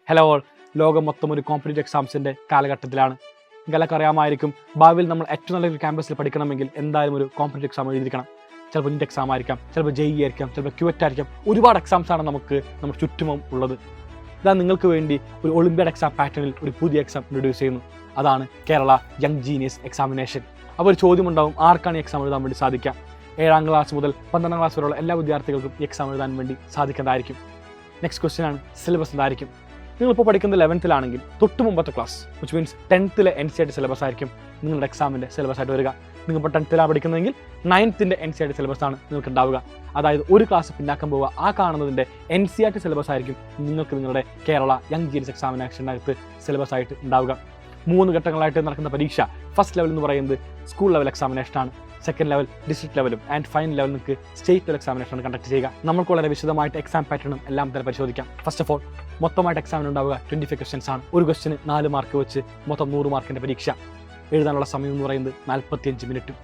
Hello all, ലോകം മൊത്തം ഒരു കോമ്പറ്റീവ് എക്സാംസിൻ്റെ കാലഘട്ടത്തിലാണ്. നിങ്ങൾക്കൊക്കെ അറിയാമായിരിക്കും, ഭാവിയിൽ നമ്മൾ ഏറ്റവും നല്ലൊരു ക്യാമ്പസിൽ പഠിക്കണമെങ്കിൽ എന്തായാലും ഒരു കോമ്പറ്റീവ് എക്സാം എഴുതിയിരിക്കണം. ചിലപ്പോൾ നീറ്റ് എക്സാം ആയിരിക്കാം, ചിലപ്പോൾ JEE ആയിരിക്കാം, ചിലപ്പോൾ QET ആയിരിക്കാം. ഒരുപാട് എക്സാംസാണ് നമുക്ക് നമ്മുടെ ചുറ്റുമും ഉള്ളത്. ഇതാ നിങ്ങൾക്ക് വേണ്ടി ഒരു ഒളിമ്പ്യാഡ് എക്സാം പാറ്റേണിൽ ഒരു പുതിയ എക്സാം ഇൻട്രൊഡ്യൂസ് ചെയ്യുന്നു. അതാണ് കേരള യങ് ജീനിയസ് എക്സാമിനേഷൻ. അപ്പോൾ ഒരു ചോദ്യമുണ്ടാവും, ആർക്കാണ് ഈ എക്സാം എഴുതാൻ വേണ്ടി സാധിക്കുക? 7ാം ക്ലാസ് മുതൽ 12ാം ക്ലാസ് വരെയുള്ള എല്ലാ വിദ്യാർത്ഥികൾക്കും ഈ എക്സാം എഴുതാൻ വേണ്ടി സാധിക്കുന്നതായിരിക്കും. നെക്സ്റ്റ് ക്വസ്റ്റ്യൻ ആണ്, സിലബസ് എന്തായിരിക്കും? നിങ്ങളിപ്പോൾ പഠിക്കുന്നത് 11th തൊട്ട് മുമ്പത്തെ class, which means 10th NCERT syllabus ആയിരിക്കും നിങ്ങളുടെ എക്സാമിൻ്റെ സിലബസ് ആയിട്ട് വരിക. നിങ്ങളിപ്പോൾ 10th പഠിക്കുന്നതെങ്കിൽ 9th NCERT സിലബസ് ആണ് നിങ്ങൾക്ക് ഉണ്ടാവുക. അതായത് ഒരു ക്ലാസ് പിന്നാക്കം പോവുക. ആ കാണുന്നതിൻ്റെ NCERT സിലബസ് ആയിരിക്കും നിങ്ങൾക്ക് നിങ്ങളുടെ കേരള യങ് ജീനിയസ് എക്സാമിനേഷനകത്ത് സിലബസ് ആയിട്ട് ഉണ്ടാവുക. 3 ഘട്ടങ്ങളായിട്ട് നടക്കുന്ന പരീക്ഷ. ഫസ്റ്റ് ലെവൽ എന്ന് പറയുന്നത് സ്കൂൾ ലെവൽ എക്സാമിനേഷനാണ്, സെക്കൻഡ് ലെവൽ ഡിസ്ട്രിക്ട് ലെവലും, ആൻഡ് ഫൈനൽ ലെവൽ നിങ്ങൾക്ക് സ്റ്റേറ്റ് ലെവൽ എക്സാമിനേഷനാണ് കണ്ടക്ട് ചെയ്യുക. നമുക്ക് വളരെ വിശദമായിട്ട് എക്സാം പാറ്റേണും എല്ലാം തന്നെ പരിശോധിക്കാം. ഫസ്റ്റ് ഓഫ് ഓൾ, മൊത്തമായിട്ട് എക്സാമിന് ഉണ്ടാവുക 25 ക്വസ്റ്റ്യൻസ് ആണ്. ഒരു ക്വസ്റ്റിന് 4 മാർക്ക് വെച്ച് മൊത്തം 100 മാർക്കിൻ്റെ പരീക്ഷ. എഴുതാനുള്ള സമയം എന്ന് പറയുന്നത് 45 മിനിറ്റും.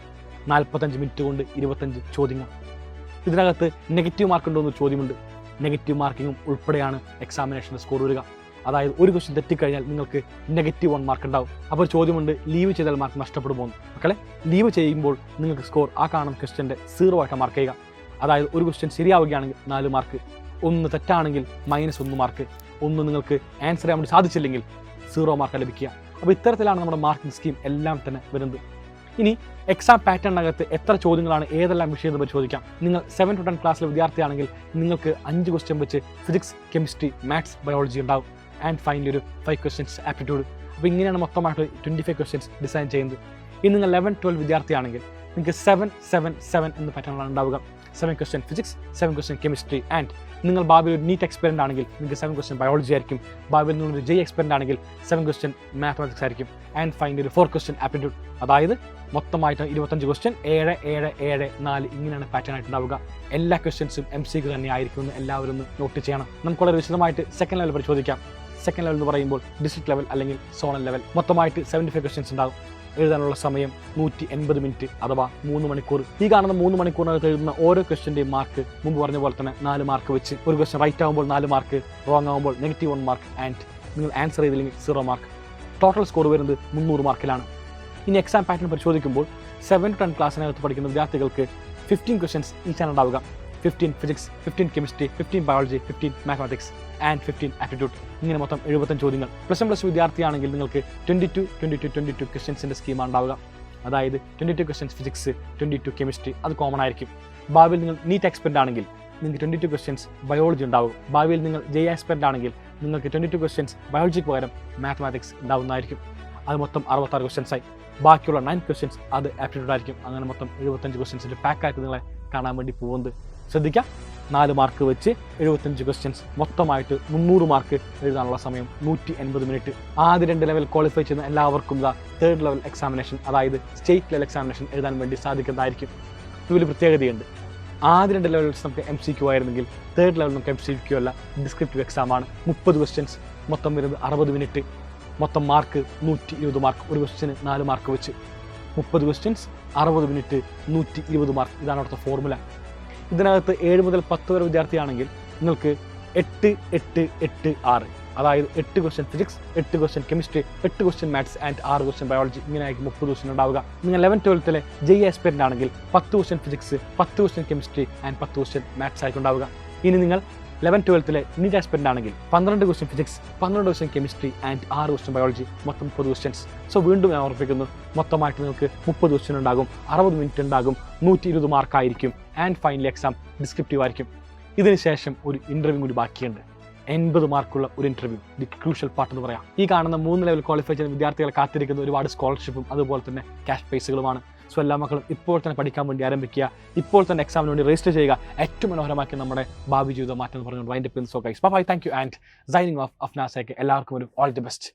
45 മിനിറ്റ് കൊണ്ട് 25 ചോദ്യങ്ങൾ. ഇതിനകത്ത് നെഗറ്റീവ് മാർക്ക് ഉണ്ടോ എന്നൊരു ചോദ്യമുണ്ട്. നെഗറ്റീവ് മാർക്കിങ്ങും ഉൾപ്പെടെയാണ് എക്സാമിനേഷൻ്റെ സ്കോർ വരിക. അതായത് ഒരു ക്വസ്റ്റ്യൻ തെറ്റിക്കഴിഞ്ഞാൽ നിങ്ങൾക്ക് -1 മാർക്ക് ഉണ്ടാവും. അപ്പോൾ ചോദ്യമുണ്ട്, ലീവ് ചെയ്താൽ മാർക്ക് നഷ്ടപ്പെടുമോ എന്ന്. മക്കളെ, ലീവ് ചെയ്യുമ്പോൾ നിങ്ങൾക്ക് സ്കോർ ആ കാണുന്ന ക്വസ്റ്റ്യൻ്റെ 0 ആയിട്ട് മാർക്ക് ചെയ്യുക. അതായത് ഒരു ക്വസ്റ്റ്യൻ ശരിയാവുകയാണെങ്കിൽ 4 മാർക്ക്, 1 തെറ്റാണെങ്കിൽ -1 മാർക്ക്, 1 നിങ്ങൾക്ക് ആൻസർ ചെയ്യാൻ വേണ്ടി സാധിച്ചില്ലെങ്കിൽ 0 മാർക്ക് ലഭിക്കുക. അപ്പോൾ ഇത്തരത്തിലാണ് നമ്മുടെ മാർക്കിംഗ് സ്കീം എല്ലാം തന്നെ വരുന്നത്. ഇനി എക്സാം പാറ്റേണിനകത്ത് എത്ര ചോദ്യങ്ങളാണ് ഏതെല്ലാം വിഷയം പരിശോധിക്കാം. നിങ്ങൾ 7 to 10 ക്ലാസ്സിലെ വിദ്യാർത്ഥിയാണെങ്കിൽ നിങ്ങൾക്ക് 5 ക്വസ്റ്റ്യൻ വെച്ച് ഫിസിക്സ്, കെമിസ്ട്രി, മാത്സ്, ബയോളജി ഉണ്ടാവും. ആൻഡ് ഫൈനലി ഒരു 5 ക്വസ്റ്റ്യൻസ് ആപ്റ്റിറ്റ്യൂഡ്. അപ്പോൾ ഇങ്ങനെയാണ് മൊത്തമായിട്ട് 25 ക്വസ്റ്റ്യൻസ് ഡിസൈൻ ചെയ്യുന്നത്. ഇനി നിങ്ങൾ 11-12 വിദ്യാർത്ഥിയാണെങ്കിൽ നിങ്ങൾക്ക് 7-7-7 എന്ന പാറ്റേണാണ് ഉണ്ടാവുക. 7 question physics, 7 question chemistry. And നിങ്ങൾ ഭാവിയിൽ ഒരു നീറ്റ് എക്സ്പെരിയൻ്റ് ആണെങ്കിൽ നിങ്ങൾക്ക് 7 ക്വസ്റ്റ്യൻ ബയോളജി ആയിരിക്കും. ഭാവിയിൽ നിങ്ങളൊരു JEE എക്സ്പെരിയൻ്റ് ആണെങ്കിൽ 7 ക്വസ്റ്റ്യൻ മാത്തമാറ്റിക്സ് ആയിരിക്കും. ആൻഡ് ഫൈനലി ഒരു 4 ക്വസ്റ്റ്യൻ ആപ്റ്റിറ്റ്യൂഡ്. അതായത് മൊത്തമായിട്ട് 25 ക്വസ്റ്റ്യൻ, 7, 7, 7, 4 ഇങ്ങനെയാണ് പാറ്റേൺ ആയിട്ട് ഉണ്ടാവുക. എല്ലാ ക്വസ്റ്റ്യൻസും MCQ തന്നെ ആയിരിക്കും എന്ന് എല്ലാവരും ഒന്ന് നോട്ട് ചെയ്യണം. നമുക്ക് വളരെ വിശദമായിട്ട് സെക്കൻഡ് ലെവൽ പരിശോധിക്കാം. സെക്കൻഡ് ലെവൽ എന്ന് പറയുമ്പോൾ ഡിസ്ട്രിക്ട് ലെവൽ അല്ലെങ്കിൽ സോണൽ ലെവൽ. മൊത്തമായിട്ട് 75 ക്വസ്റ്റ്യൻസ് ഉണ്ടാകും. എഴുതാനുള്ള സമയം 180 മിനിറ്റ് അഥവാ 3 മണിക്കൂർ. ഈ കാണുന്ന 3 മണിക്കൂറിനകത്ത് എഴുതുന്ന ഓരോ ക്വസ്റ്റ്യൻ്റെയും മാർക്ക് മുമ്പ് പറഞ്ഞ പോലെ തന്നെ 4 മാർക്ക് വെച്ച്. ഒരു ക്വസ്റ്റ്യൻ റൈറ്റ് ആകുമ്പോൾ 4 മാർക്ക്, റോങ് ആകുമ്പോൾ -1 മാർക്ക്, ആൻഡ് നിങ്ങൾ ആൻസർ ചെയ്തില്ലെങ്കിൽ 0 മാർക്ക്. ടോട്ടൽ സ്കോർ വരുന്നത് 300 മാർക്കിലാണ്. ഇനി എക്സാം പാറ്റേൺ പരിശോധിക്കുമ്പോൾ 7 to 10 ക്ലാസ്സിനകത്ത് പഠിക്കുന്ന വിദ്യാർത്ഥികൾക്ക് 15 ക്വസ്റ്റ്യൻസ് ഈച്ചാണ് ഉണ്ടാവുക. 15 physics, 15 chemistry, 15 biology, 15 mathematics and 15 aptitude. ഇങ്ങനെ മൊത്തം 75 ചോദ്യങ്ങൾ. +1+ വിദ്യാർത്ഥിയാണെങ്കിൽ നിങ്ങൾക്ക് 22 ക്വസ്റ്റ്യൻസിൻ്റെ സ്കീമാണ് ഉണ്ടാവുക. അതായത് 22 ക്വസ്റ്റ്യൻസ് ഫിസിക്സ്, 22 കെമിസ്ട്രി, അത് കോമൺ ആയിരിക്കും. ഭാവിയിൽ നിങ്ങൾ നീറ്റ് എക്സ്പെരിൻ്റ് ആണെങ്കിൽ നിങ്ങൾക്ക് 22 ക്വസ്റ്റ്യൻസ് ബയോളജി ഉണ്ടാവും. ഭാവിയിൽ നിങ്ങൾ JEE എക്സ്പെരിൻ്റ് ആണെങ്കിൽ നിങ്ങൾക്ക് 22 ക്വസ്റ്റ്യൻസ് ബയോളജിക്ക് പകരം മാത്തമാറ്റിക്സ് ഉണ്ടാവുന്നതായിരിക്കും. അത് മൊത്തം 66 ക്വസ്റ്റ്യൻസ് ആയി. ബാക്കിയുള്ള 9 ക്വസ്റ്റ്യൻസ് അത് ആപ്റ്റിറ്റ്യൂഡ് ആയിരിക്കും. അങ്ങനെ മൊത്തം 75 ക്വസ്റ്റ്യൻസിൻ്റെ പാക്കായിട്ട് നിങ്ങളെ കാണാൻ വേണ്ടി പോകുന്നത്. ശ്രദ്ധിക്കാം, 4 മാർക്ക് വെച്ച് 75 ക്വസ്റ്റ്യൻസ്, മൊത്തമായിട്ട് 300 മാർക്ക്. എഴുതാനുള്ള സമയം 180 മിനിറ്റ്. ആദ്യ 2 ലെവൽ ക്വാളിഫൈ ചെയ്യുന്ന എല്ലാവർക്കും 3rd ലെവൽ എക്സാമിനേഷൻ, അതായത് സ്റ്റേറ്റ് ലെവൽ എക്സാമിനേഷൻ എഴുതാൻ വേണ്ടി സാധിക്കുന്നതായിരിക്കും. ഇതിൽ പ്രത്യേകതയുണ്ട്. ആദ്യ 2 ലെവലിൽ നമുക്ക് MCQ ആയിരുന്നെങ്കിൽ 3rd ലെവൽ നമുക്ക് MCQ അല്ല, ഡിസ്ക്രിപ്റ്റീവ് എക്സാമാണ്. 30 ക്വസ്റ്റ്യൻസ്, മൊത്തം വരുന്നത് 60 മിനിറ്റ്. മൊത്തം മാർക്ക് 120 മാർക്ക്. ഒരു ക്വസ്റ്റ്യന് 4 മാർക്ക് വെച്ച് 30 ക്വസ്റ്റ്യൻസ്, 60 മിനിറ്റ്, 120 മാർക്ക്. ഇതാണ് അവിടുത്തെ ഫോർമുല. ഇതിനകത്ത് 7 മുതൽ 10 വരെ വിദ്യാർത്ഥിയാണെങ്കിൽ നിങ്ങൾക്ക് 8, 8, 8, 6. അതായത് 8 question physics, 8 question chemistry, 8 question maths and 6 question biology. ഇങ്ങനെയായിരിക്കും 30 ക്വസ്റ്റ്യൻ ഉണ്ടാവുക. നിങ്ങൾ 11-12 JEE എക്സ്പെരിൻ്റ് ആണെങ്കിൽ 10 question physics, 10 question chemistry and 10 question maths ആയിരിക്കും ഉണ്ടാവുക. ഇനി നിങ്ങൾ 11-12 നീറ്റ് എക്സ്പെരിൻ്റ് ആണെങ്കിൽ 12 question physics, 12 question chemistry and 6 question biology, മൊത്തം 30 ക്വസ്റ്റ്യൻസ്. സോ വീണ്ടും ഞാൻ ഓർമ്മിപ്പിക്കുന്നു, മൊത്തമായിട്ട് നിങ്ങൾക്ക് 30 ക്വസ്റ്റ്യൻ ഉണ്ടാകും, 60 മിനിറ്റ് ഉണ്ടാകും, 120 മാർക്കായിരിക്കും. ആൻഡ് ഫൈനലി എക്സാം ഡിസ്ക്രിപ്റ്റീവ് ആയിരിക്കും. ഇതിനുശേഷം ഒരു ഇൻ്റർവ്യൂ കൂടി ബാക്കിയുണ്ട്. 80 മാർക്കുള്ള ഒരു ഇൻ്റർവ്യൂ, ദി ക്രൂഷ്യൽ പാർട്ട് എന്ന് പറയാം. ഈ കാണുന്ന 3 ലെവൽ ക്വാളിഫൈ ചെയ്യുന്ന വിദ്യാർത്ഥികളെ കാത്തിരിക്കുന്ന ഒരുപാട് സ്കോളർഷിപ്പും അതുപോലെ തന്നെ ക്യാഷ് പ്രൈസുകളുമാണ്. സോ എല്ലാ മക്കളും ഇപ്പോൾ തന്നെ പഠിക്കാൻ വേണ്ടി ആരംഭിക്കുക. ഇപ്പോൾ തന്നെ എക്സാമിന് വേണ്ടി രജിസ്റ്റർ ചെയ്യുക. ഏറ്റവും മനോഹരമാക്കി നമ്മുടെ ഭാവി ജീവിതം മാറ്റം എന്ന് പറഞ്ഞുകൊണ്ട് വൈൻഡപ്പ് ചെയ്യുന്നു. So guys, bye, thank you and signing off അഫ്നാസയ്ക്ക് എല്ലാവർക്കും ഒരു ഓൾ ദി ബെസ്റ്റ്.